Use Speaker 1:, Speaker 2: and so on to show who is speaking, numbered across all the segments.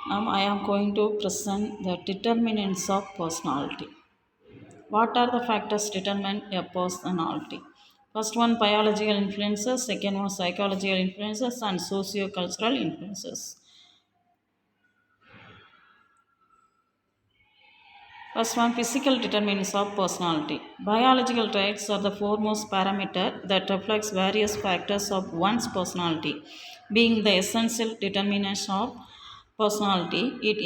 Speaker 1: Now I am going to present the determinants of personality. What are the factors determine a personality? First one biological influences, second one psychological influences and socio-cultural influences. First one physical determinants of personality. Biological traits are the foremost parameter that reflects various factors of one's personality. Being the essential determinants of personality, it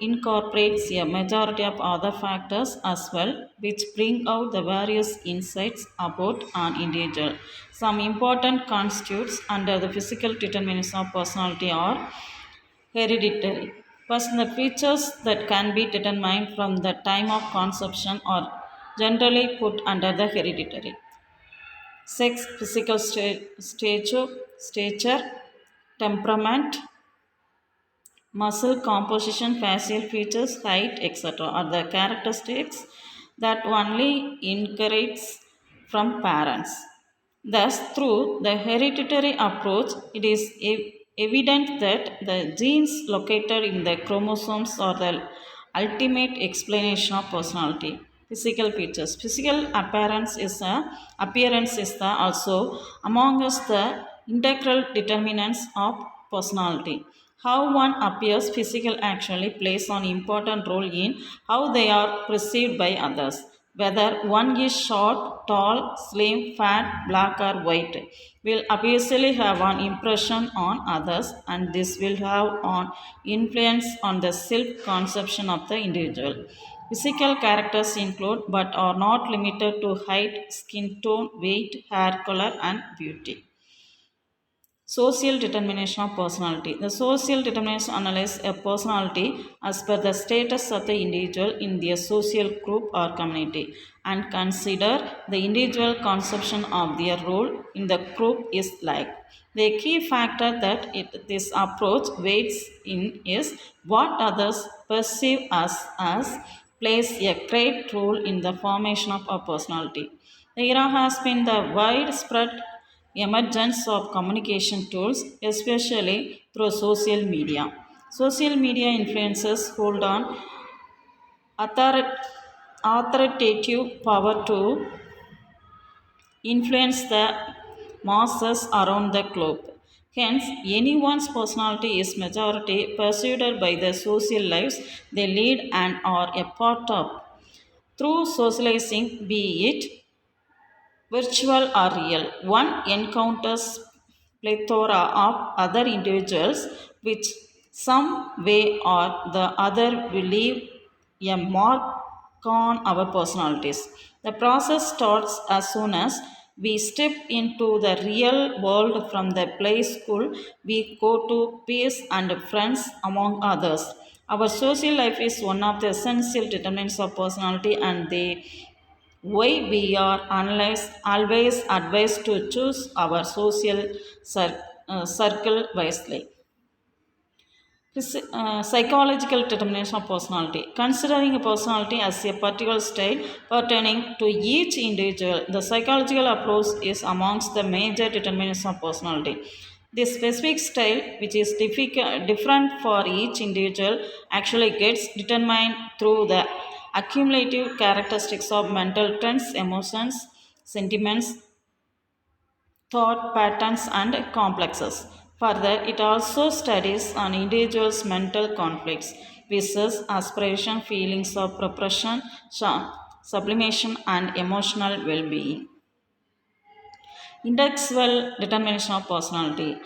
Speaker 1: incorporates a majority of other factors as well, which bring out the various insights about an individual. Some important constitutes under the physical determinants of personality are hereditary. Personal features that can be determined from the time of conception are generally put under the hereditary. Sex, physical stature, temperament, muscle composition, facial features, height, etc. are the characteristics that only inherits from parents. Thus, through the hereditary approach, it is evident that the genes located in the chromosomes are the ultimate explanation of personality. Physical features. Physical appearance is the also among us the integral determinants of personality. How one appears physical actually plays an important role in how they are perceived by others. Whether one is short, tall, slim, fat, black, or white will obviously have an impression on others, and this will have an influence on the self conception of the individual. Physical characters include but are not limited to height, skin tone, weight, hair color, and beauty. Social determination of personality. The social determination analyzes a personality as per the status of the individual in their social group or community and consider the individual conception of their role in the group is like. The key factor that this approach weighs in is what others perceive us as plays a great role in the formation of our personality. The era has been the widespread emergence of communication tools, especially through social media. Social media influencers hold on author- authoritative power to influence the masses around the globe. Hence, anyone's personality is majority perceived by the social lives they lead and are a part of. Through socializing, be it virtual or real, one encounters plethora of other individuals which some way or the other will leave a mark on our personalities. The process starts as soon as we step into the real world from the play school we go to peers and friends among others. Our social life is one of the essential determinants of personality, and they why we are always advised to choose our social circle wisely. Psychological determination of personality. Considering a personality as a particular state pertaining to each individual, the psychological approach is amongst the major determinants of personality. This specific style, which is different for each individual, actually gets determined through the accumulative characteristics of mental trends, emotions, sentiments, thought patterns and complexes. Further, it also studies an individual's mental conflicts, wishes, aspiration, feelings of repression, sublimation, and emotional well-being. Intellectual determination of personality.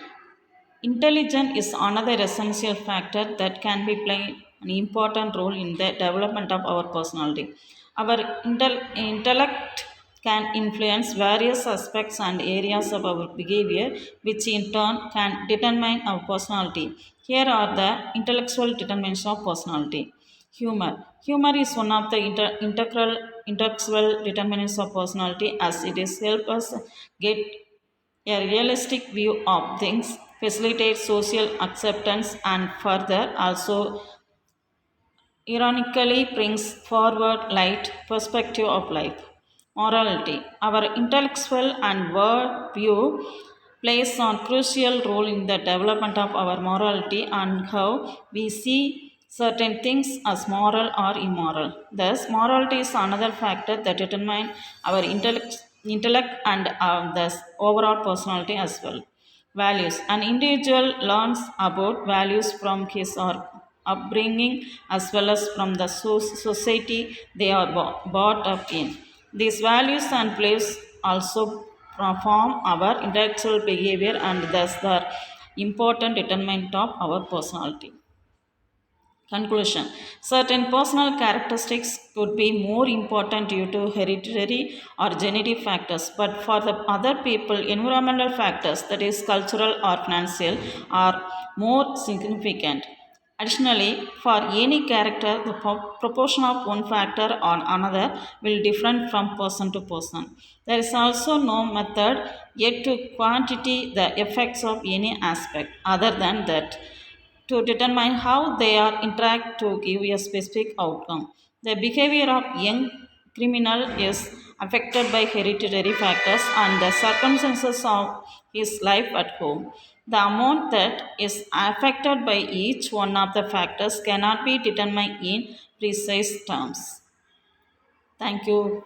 Speaker 1: Intelligence is another essential factor that can be playing an important role in the development of our personality. Our intellect can influence various aspects and areas of our behavior, which in turn can determine our personality. Here are the intellectual determinants of personality. Humor. Humor is one of the integral intellectual determinants of personality, as it is help us get a realistic view of things, facilitates social acceptance, and further also ironically brings forward light perspective of life. Morality. Our intellectual and world view plays a crucial role in the development of our morality and how we see certain things as moral or immoral. Thus, morality is another factor that determines our intellect and thus overall personality as well. Values. An individual learns about values from his or upbringing as well as from the society they are brought up in. These values and beliefs also form our intellectual behavior and thus the important determinant of our personality. Conclusion. Certain personal characteristics could be more important due to hereditary or genetic factors, but for the other people, environmental factors, that is, cultural or financial, are more significant. Additionally, for any character, the proportion of one factor or another will differ from person to person. There is also no method yet to quantitate the effects of any aspect other than that to determine how they are interact to give a specific outcome. The behavior of young criminal is affected by hereditary factors and the circumstances of his life at home. The amount that is affected by each one of the factors cannot be determined in precise terms. Thank you.